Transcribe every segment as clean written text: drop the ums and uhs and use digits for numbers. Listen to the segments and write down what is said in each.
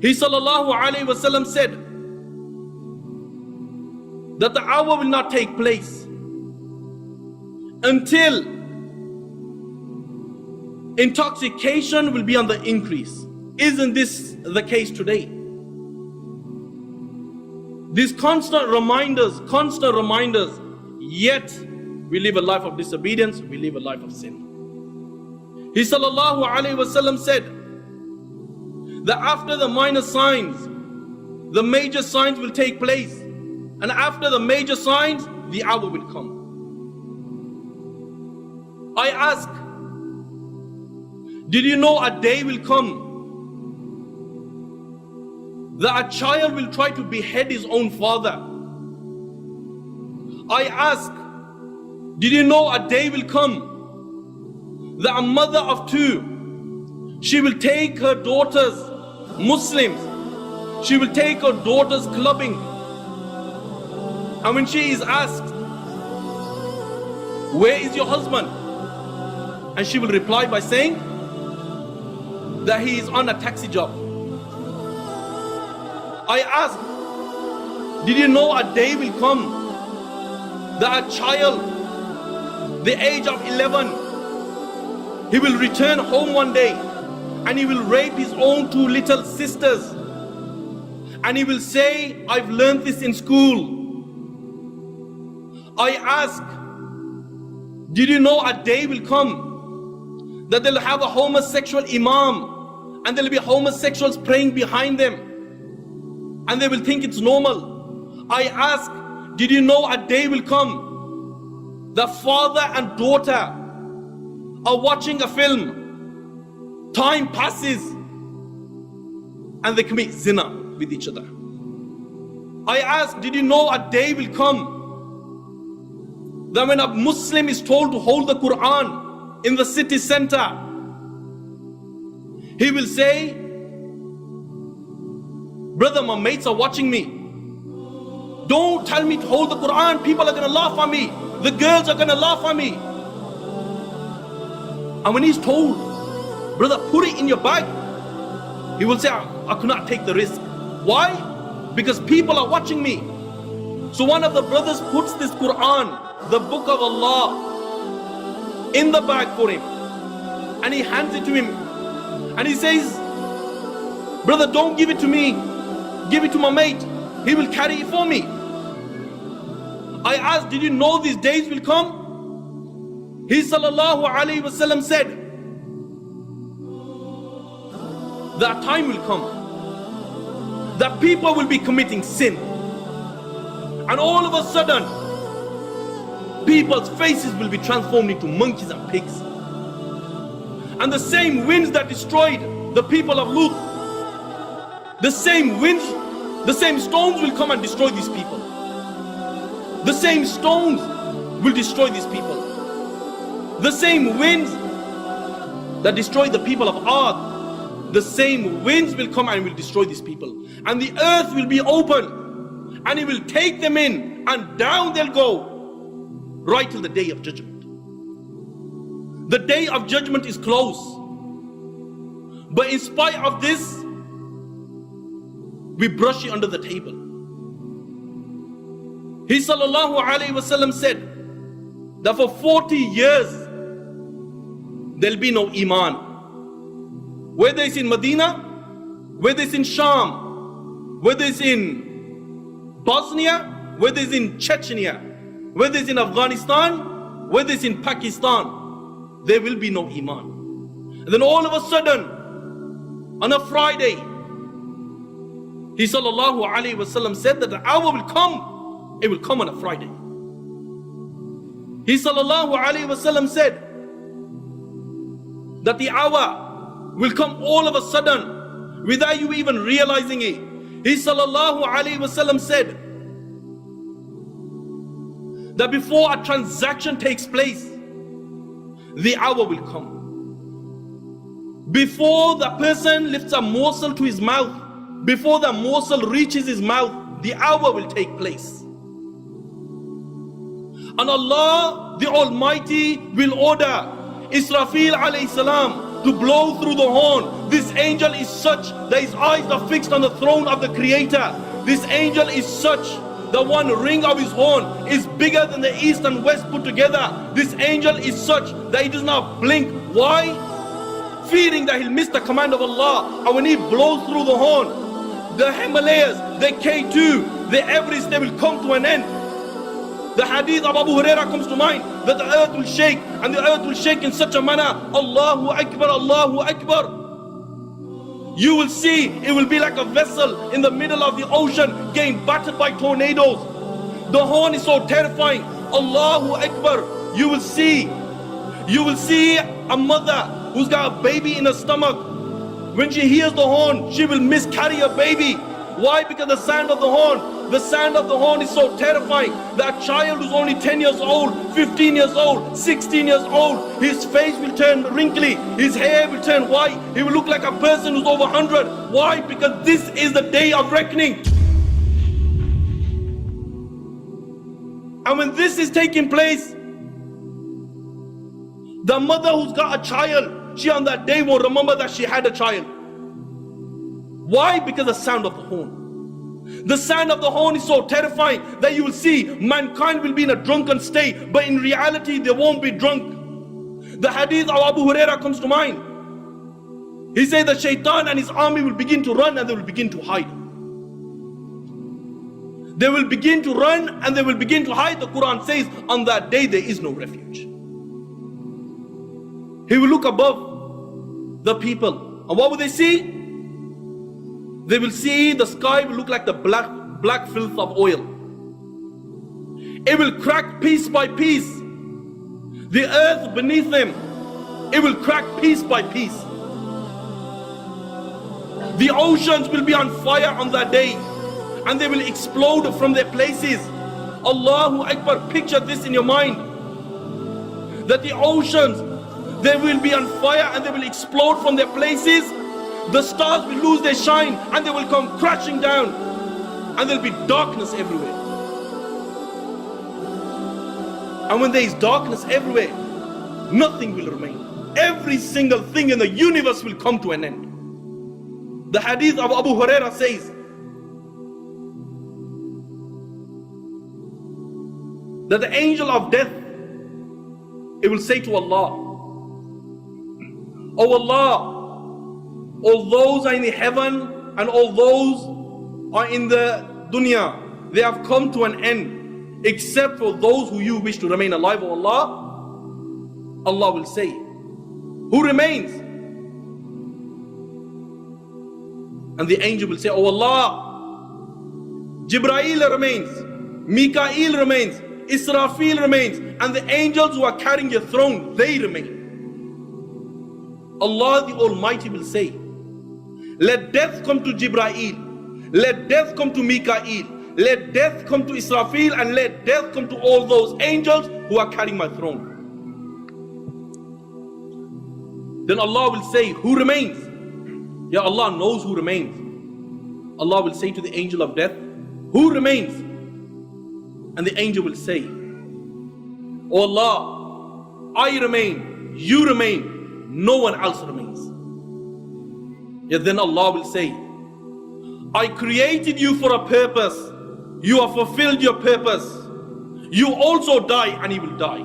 He sallallahu alayhi wasallam said that the hour will not take place until intoxication will be on the increase. Isn't this the case today? These constant reminders, yet we live a life of disobedience, we live a life of sin. He sallallahu alayhi wasallam said that after the minor signs, the major signs will take place. And after the major signs, the hour will come. I ask, did you know a day will come that a child will try to behead his own father? I ask, did you know a day will come that a mother of two, she will take her daughters, Muslims, she will take her daughters clubbing, and when she is asked, where is your husband? And she will reply by saying that he is on a taxi job. I ask, did you know a day will come that a child, the age of 11, he will return home one day and he will rape his own two little sisters, and he will say, I've learned this in school. I ask, did you know a day will come that they'll have a homosexual imam and there'll be homosexuals praying behind them and they will think it's normal? I ask, did you know a day will come the father and daughter are watching a film, time passes, and they commit zina with each other? I ask, did you know a day will come that when a Muslim is told to hold the Quran in the city center, he will say, brother, my mates are watching me. Don't tell me to hold the Quran. People are going to laugh at me. The girls are going to laugh at me. And when he's told, brother, put it in your bag, he will say, I could not take the risk. Why? Because people are watching me. So one of the brothers puts this Quran, the book of Allah, in the bag for him, and he hands it to him, and he says, brother, don't give it to me, give it to my mate, he will carry it for me. I asked, did you know these days will come? He sallallahu alayhi wasallam said that time will come that people will be committing sin, and all of a sudden people's faces will be transformed into monkeys and pigs. And the same winds that destroyed the people of Lut, the same winds, the same stones will come and destroy these people. The same stones will destroy these people. The same winds that destroyed the people of Ad, the same winds will come and will destroy these people. And the earth will be open and it will take them in, and down they'll go, right till the day of judgment. The day of judgment is close. But in spite of this, we brush it under the table. He sallallahu alayhi wasallam said that for 40 years there'll be no iman. Whether it's in Medina, whether it's in Sham, whether it's in Bosnia, whether it's in Chechnya, whether it's in Afghanistan, whether it's in Pakistan, there will be no iman. And then all of a sudden, on a Friday, he sallallahu alayhi wasallam said that the hour will come. It will come on a Friday. He sallallahu alayhi wasallam said that the hour will come all of a sudden without you even realizing it. He sallallahu alayhi wasallam said that before a transaction takes place, the hour will come. Before the person lifts a morsel to his mouth, before the morsel reaches his mouth, the hour will take place. And Allah the Almighty will order Israfil alayhi salam to blow through the horn. This angel is such that his eyes are fixed on the throne of the Creator. This angel is such, the one ring of his horn is bigger than the east and west put together. This angel is such that he does not blink. Why? Fearing that he'll miss the command of Allah. And when he blows through the horn, the Himalayas, the K2, the Everest, they will come to an end. The hadith of Abu Huraira comes to mind that the earth will shake, and the earth will shake in such a manner. Allahu Akbar, Allahu Akbar. You will see it will be like a vessel in the middle of the ocean getting battered by tornadoes. The horn is so terrifying. Allahu Akbar. You will see a mother who's got a baby in her stomach. When she hears the horn, she will miscarry a baby. Why? Because the sound of the horn is so terrifying. That child who's only 10 years old, 15 years old, 16 years old, his face will turn wrinkly, his hair will turn white, he will look like a person who's over 100. Why? Because this is the day of reckoning. And when this is taking place, the mother who's got a child, she on that day won't remember that she had a child. Why? Because the sound of the horn. The sound of the horn is so terrifying that you will see mankind will be in a drunken state, but in reality they won't be drunk. The hadith of Abu Huraira comes to mind. He said that Shaitan and his army will begin to run and they will begin to hide. They will begin to run and they will begin to hide. The Quran says on that day there is no refuge. He will look above the people, and what will they see? They will see the sky will look like the black filth of oil. It will crack piece by piece. The earth beneath them, it will crack piece by piece. The oceans will be on fire on that day, and they will explode from their places. Allahu Akbar. Picture this in your mind, that the oceans, they will be on fire and they will explode from their places. The stars will lose their shine and they will come crashing down, and there will be darkness everywhere. And when there is darkness everywhere, nothing will remain. Every single thing in the universe will come to an end. The hadith of Abu Huraira says that the angel of death, it will say to Allah, "Oh Allah, all those are in the heaven and all those are in the dunya, they have come to an end, except for those who you wish to remain alive, O Allah." Allah will say, "Who remains?" And the angel will say, "Oh Allah, Jibreel remains, Mikael remains, Israfil remains, and the angels who are carrying your throne, they remain." Allah the Almighty will say, "Let death come to Jibreel, let death come to Mikael, let death come to Israfil, and let death come to all those angels who are carrying my throne." Then Allah will say, "Who remains?" Ya Allah knows who remains. Allah will say to the angel of death, "Who remains?" And the angel will say, "Oh Allah, I remain, you remain, no one else remains." Yet then Allah will say, "I created you for a purpose. You have fulfilled your purpose. You also die, and he will die."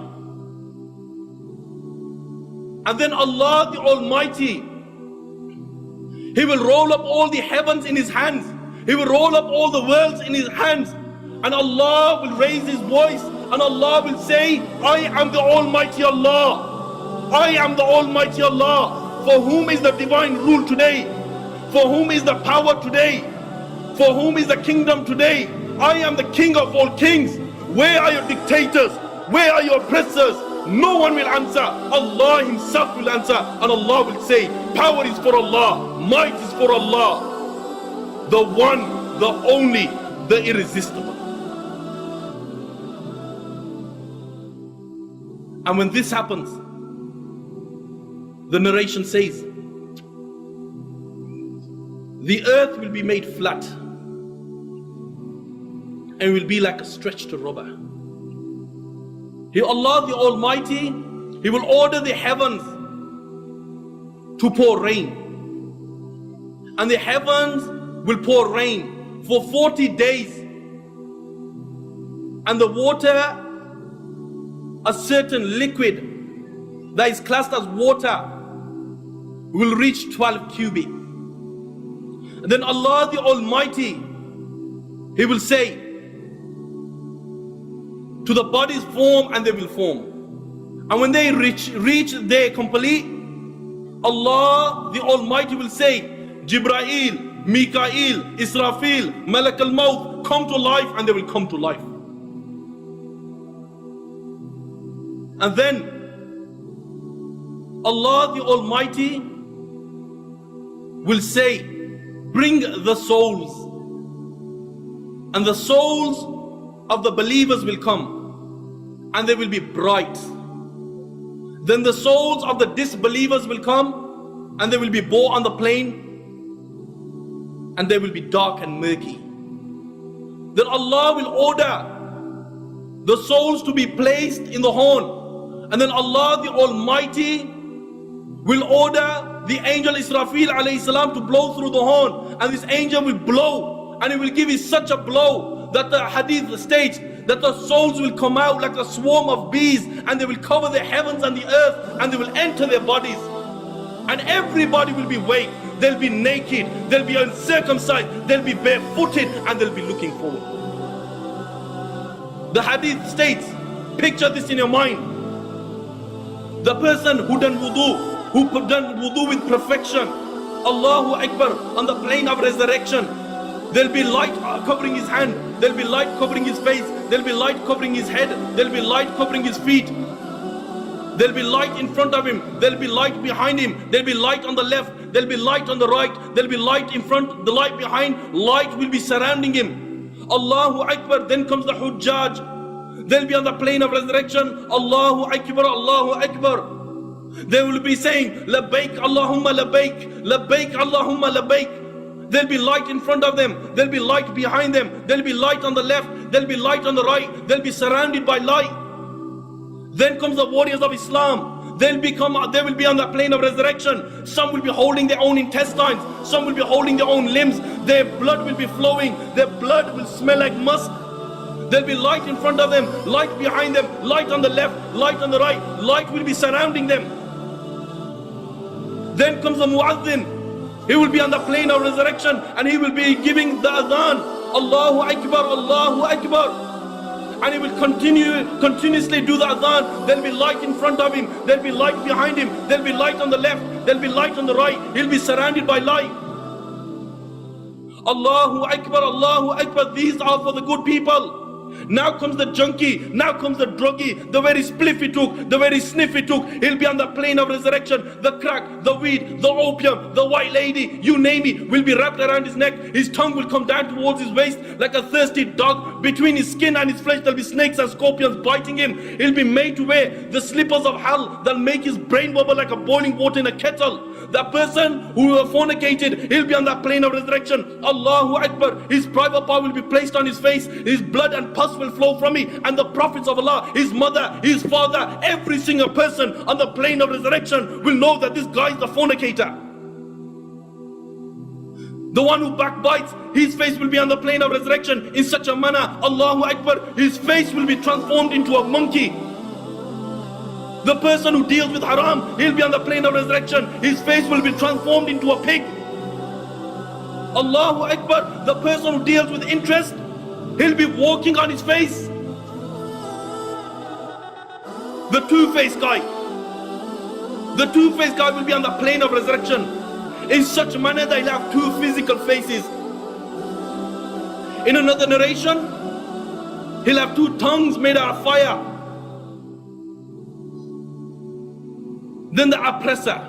And then Allah the Almighty, He will roll up all the heavens in His hands. He will roll up all the worlds in His hands. And Allah will raise His voice and Allah will say, "I am the Almighty Allah. I am the Almighty Allah. For whom is the divine rule today? For whom is the power today? For whom is the kingdom today? I am the King of all kings. Where are your dictators? Where are your oppressors?" No one will answer. Allah Himself will answer. And Allah will say, "Power is for Allah. Might is for Allah. The one, the only, the irresistible." And when this happens, the narration says, the earth will be made flat and will be like a stretched rubber. Allah the Almighty, He will order the heavens to pour rain. And the heavens will pour rain for 40 days. And the water, a certain liquid that is classed as water, will reach 12 cubic. Then Allah the Almighty, He will say to the bodies, form, and they will form. And when they reach their complete, Allah the Almighty will say, Jibrail, Mikael, Israfil, Malak al-Maut, come to life, and they will come to life. And then Allah the Almighty will say, bring the souls. And the souls of the believers will come, and they will be bright. Then the souls of the disbelievers will come, and they will be borne on the plain, and they will be dark and murky. Then Allah will order the souls to be placed in the horn, and then Allah the Almighty will order the angel Israfil alayhi salam to blow through the horn, and this angel will blow, and he will give it such a blow that the hadith states that the souls will come out like a swarm of bees, and they will cover the heavens and the earth, and they will enter their bodies, and everybody will be awake. They'll be naked, they'll be uncircumcised, they'll be barefooted, and they'll be looking forward. The hadith states, picture this in your mind, the person who done wudu with perfection, Allahu Akbar, on the plane of resurrection, there'll be light covering his hand, there'll be light covering his face, there'll be light covering his head, there'll be light covering his feet, there'll be light in front of him, there'll be light behind him, there'll be light on the left, there'll be light on the right, there'll be light in front, the light behind, light will be surrounding him. Allahu Akbar. Then comes the Hujjaj, they'll be on the plane of resurrection, Allahu Akbar, Allahu Akbar. They will be saying, Labbaik Allahumma Labbaik, Labbaik Allahumma Labbaik. There'll be light in front of them, there'll be light behind them, there'll be light on the left, there'll be light on the right, they'll be surrounded by light. Then comes the warriors of Islam. They will be on the plane of resurrection. Some will be holding their own intestines, some will be holding their own limbs, their blood will be flowing, their blood will smell like musk. There'll be light in front of them, light behind them, light on the left, light on the right, light will be surrounding them. Then comes the Muazzin. He will be on the plane of resurrection, and he will be giving the adhan, Allahu Akbar, Allahu Akbar. And he will continuously do the adhan. There'll be light in front of him, there'll be light behind him, there'll be light on the left, there'll be light on the right. He'll be surrounded by light. Allahu Akbar, Allahu Akbar. These are for the good people. Now comes the junkie, now comes the druggie, the very spliff he took, the very sniff he took. He'll be on the plane of resurrection. The crack, the weed, the opium, the white lady, you name it, will be wrapped around his neck. His tongue will come down towards his waist like a thirsty dog. Between his skin and his flesh there'll be snakes and scorpions biting him. He'll be made to wear the slippers of hell that'll make his brain bubble like a boiling water in a kettle. That person who fornicated, he'll be on that plane of resurrection. Allahu Akbar. His private part will be placed on his face. His blood and pus will flow from it. And the prophets of Allah, his mother, his father, every single person on the plane of resurrection will know that this guy is the fornicator. The one who backbites, his face will be on the plane of resurrection in such a manner, Allahu Akbar, his face will be transformed into a monkey. The person who deals with haram, he'll be on the plane of resurrection. His face will be transformed into a pig. Allahu Akbar. The person who deals with interest, he'll be walking on his face. The two-faced guy. The two-faced guy will be on the plane of resurrection in such a manner that he'll have two physical faces. In another narration, he'll have two tongues made out of fire. Then the oppressor,